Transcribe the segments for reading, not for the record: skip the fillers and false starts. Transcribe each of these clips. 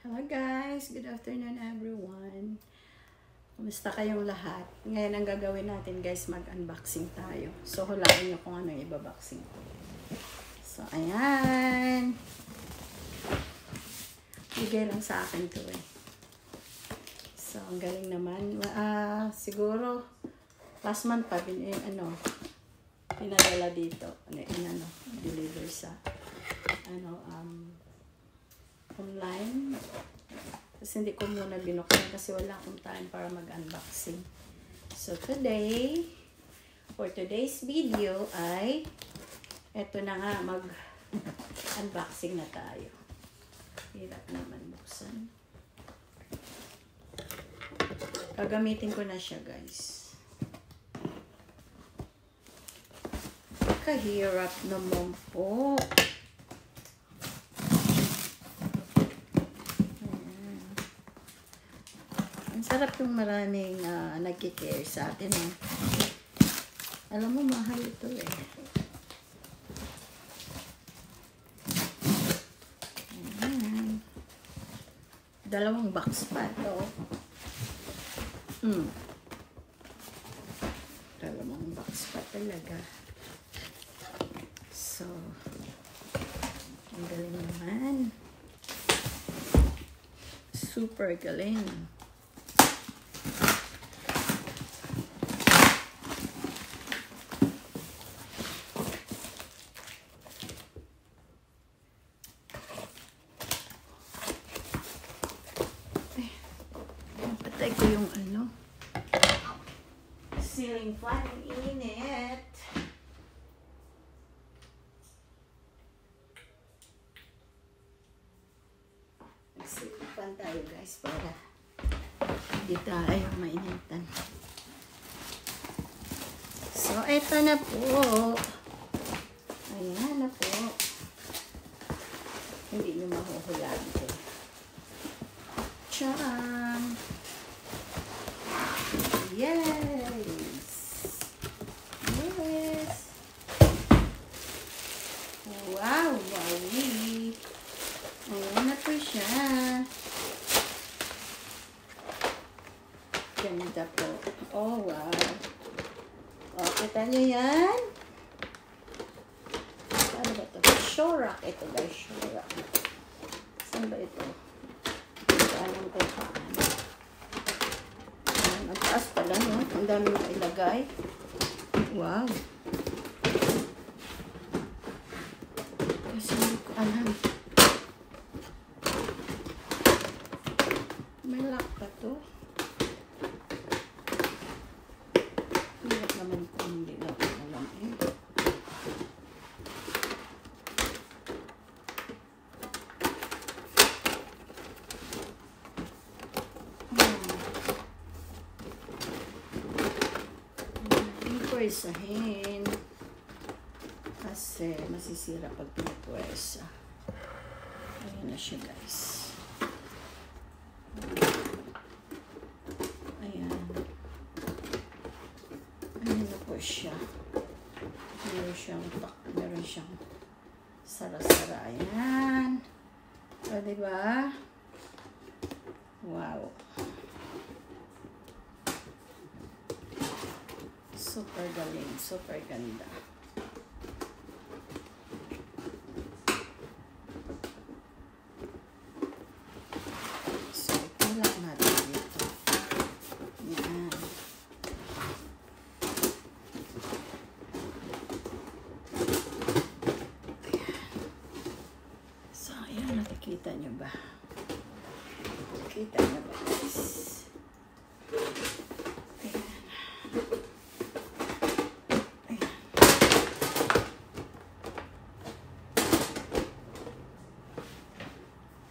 Hello guys! Good afternoon everyone! Kumusta kayong lahat? Ngayon ang gagawin natin guys, mag-unboxing tayo. So hulaan nyo kung ano yung ibaboxing ko. So ayan! Bigay lang sa akin to eh. So ang galing naman. Siguro last month pa pinadala dito. Deliver sa online. Kasi hindi ko muna binuksan kasi wala akong time para mag-unboxing. So today, for today's video ay eto na nga, mag-unboxing na tayo. Hirap naman buksan. Gagamitin ko na siya guys. Kahirap naman po. Sarap yung maraming nagkikare sa atin. Alam mo, mahal ito eh. Ayan. Dalawang box pa ito. Dalawang box pa talaga. So, ang galing naman. Super galing. Patay ko yung ceiling fan, ang init. Ceiling fan tayo guys para hindi tayo mainitan. So eto na po. Ayan na po. Hindi nyo mahuhulaan ito. Tcharam! Yes! Yes! Wow! Wowie! Ayan na po siya. Ganda po. Oh, wow! O, kita nyo yan? Ano ba ito? Shorak ito guys. Shorak. Saan ba ito? Alam ko paano. Ang taas pala, no? Ang dami na ilagay. Wow. Kasi hindi ko alam. May lock pa to. Hirap naman kung hindi na alam eh. Isahin kasi masisira pag pinapwesa. Ayan na siya guys. Ayan na po siya. Meron siyang sara-sara. Ayan o diba? Wow, super galing, super ganda. So, tulak natin dito. Yan. So, ayan, nakikita nyo ba? Nakikita nyo ba guys?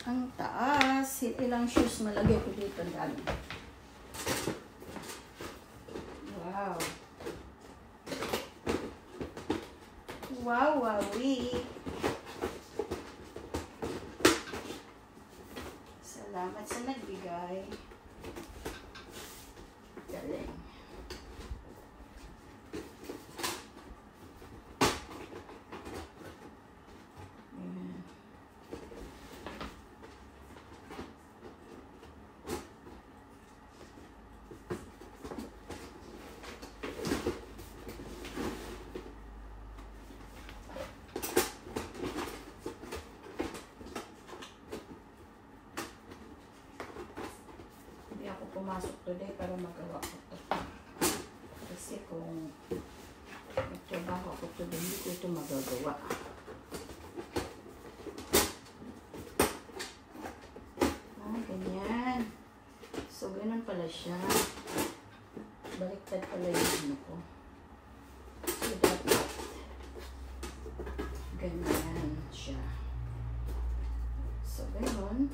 Ang taas. Ilang shoes malagay ko dito dami. Wow. Wow, wowie. Salamat sa nagbigay. Galing. pumasok today para magawa ko ito. Kasi kung magtrabaho ako today, hindi ko ito magagawa. Ganyan. So, ganun pala siya. Baliktad pala yung ano ko. So, dapat ganyan siya. So, ganun.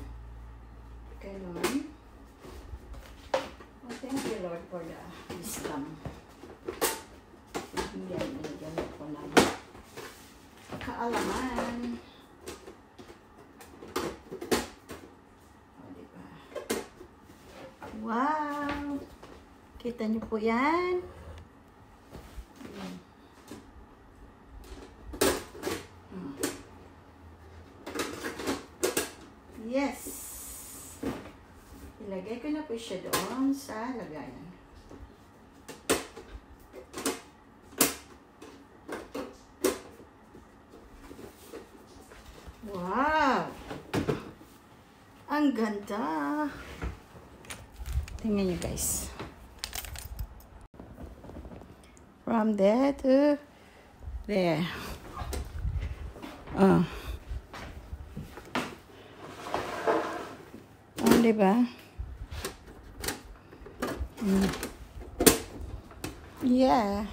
Ganun. Oh, thank you, Lord, for the wisdom. Yan, nilagyan ko na kaalaman. Wow! Kita niyo po yan? Yes! Ilagay ko na po siya doon sa lagayan. Wow! Ang ganda! Tingnan nyo guys. From there to there. Diba? Yeah.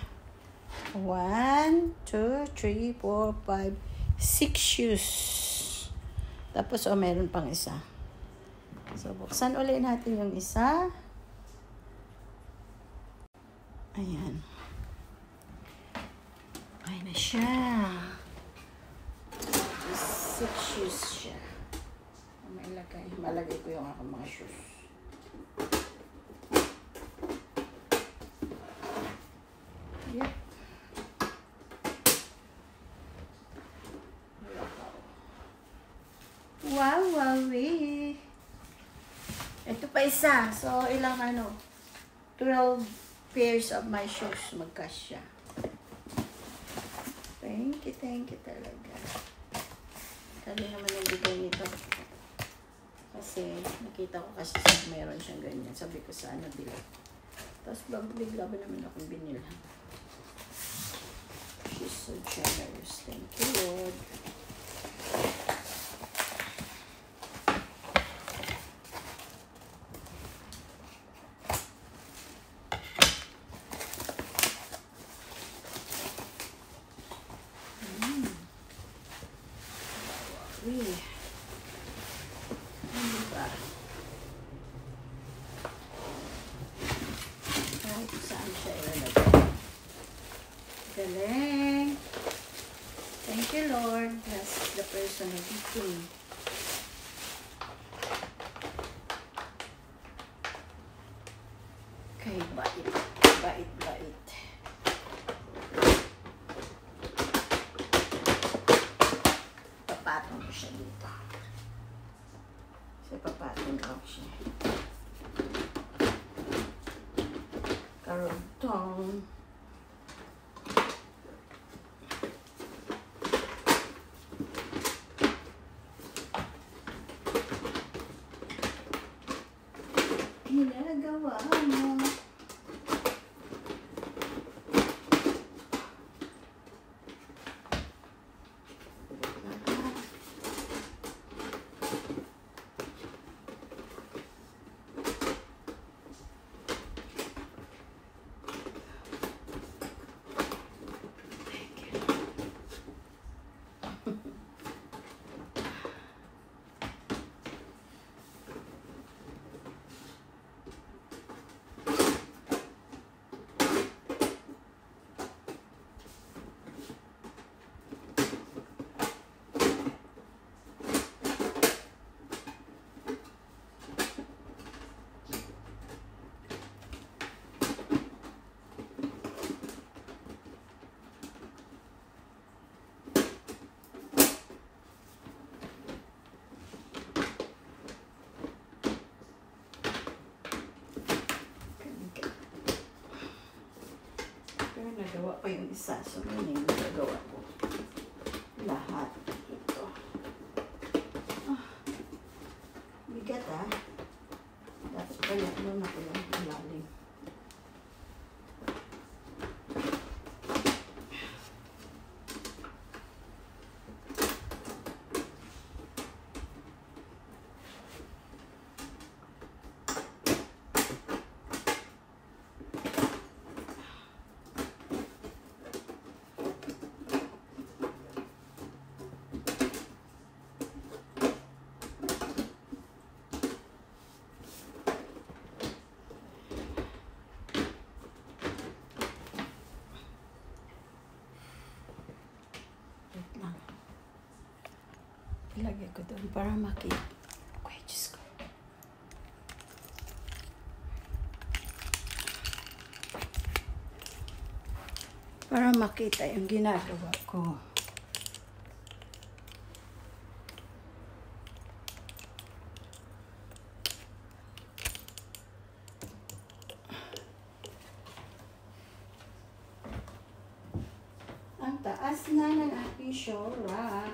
1, 2, 3, 4, 5, 6 shoes. Tapos, meron pang isa. So, buksan ulit natin yung isa. Ayan. Ay na siya. 6 shoes siya. Malagay ko yung akong mga shoes. Yep. Wow, wowie. Ito pa isa. So, ilang 12 pairs of my shoes magkasya. Thank you talaga. Kali naman yung bigay nito. Kasi, nakita ko kasi mayroon siyang ganyan. Sabi ko sana bila. Tapos, bigla ba naman akong binilhan. She's so generous. Thank you, Lord. Kahit saan siya ilalagay. Galing. Thank you, Lord. Bless the person of the king. Okay, bait. Papatong ko siya dito. Papatong ko siya. Karugtong. Ginagawa mo. Nagawa pa yung isa. So, yun yung nagawa ko. Lahat. Ito. Bigat ah. Dapat pala Ano na ko yung ilalim. Ilagay ko doon para makita. Okay, Diyos ko. Para makita yung ginagawa ko. Ang taas na ng aking show rack.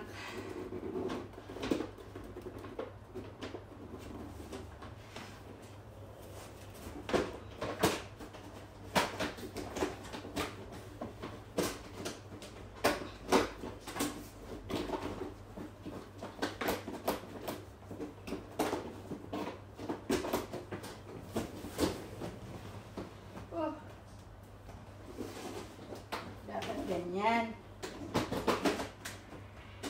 Dapat ganyan.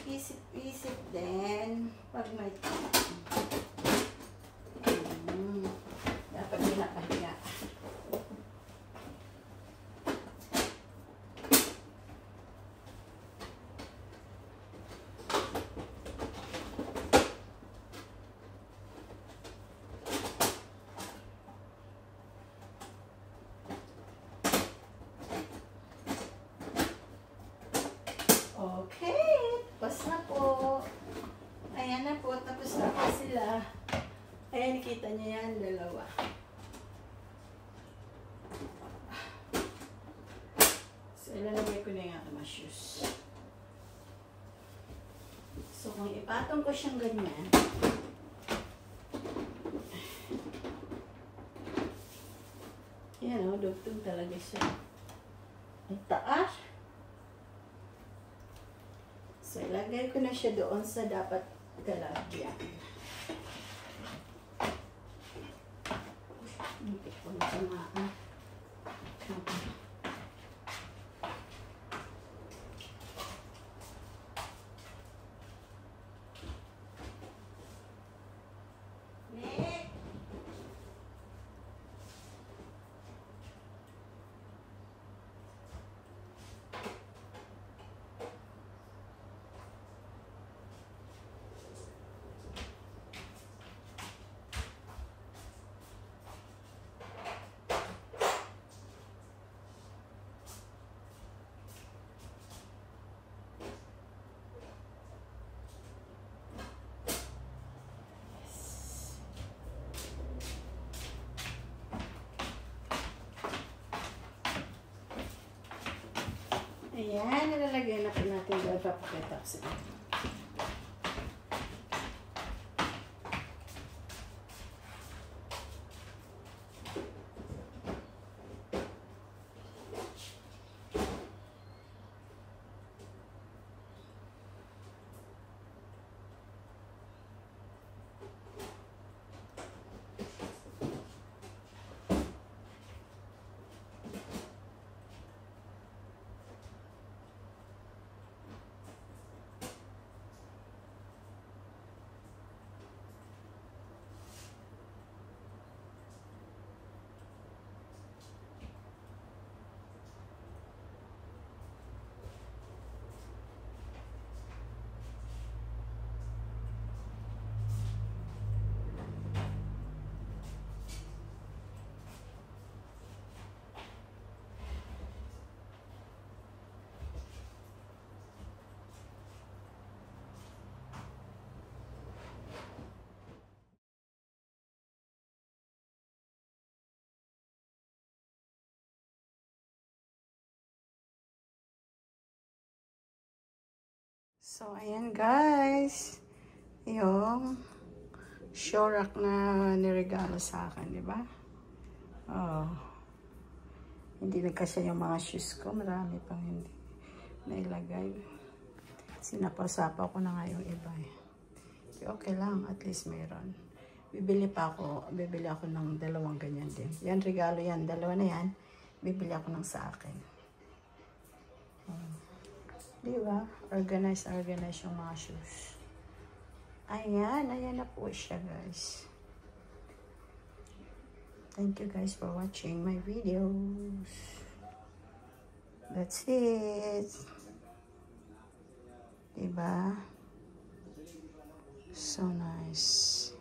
Isip-isip din pag may dapat pinapahiga. Okay, tapos na po. Ayan na po, tapos na po sila. Ayan, nakita niyo yan, dalawa. So, ilalagay ko na yung aking mga shoes. So, kung ipatong ko siyang ganyan, yan o, dugtong talaga siya. Ang taas. So, ilagay ko na siya doon sa dapat galagyan. Hindi ko na samaan. Ayan, nilalagay na po natin dahil papakita ko sa inyo. So, ayan guys. Yung show rack na niregalo sa akin, di ba? Oh. Hindi nagkasya yung mga shoes ko. Marami pang hindi nailagay. Sinapasapa ko na nga yung iba. Okay lang. At least mayroon. Bibili ako ng dalawang ganyan din. Yan, regalo yan. Dalawa na yan. Bibili ako ng sa akin. Diba? Organize yung mga shoes. Ayan na po siya, guys. Thank you guys for watching my videos. That's it. Diba? So nice.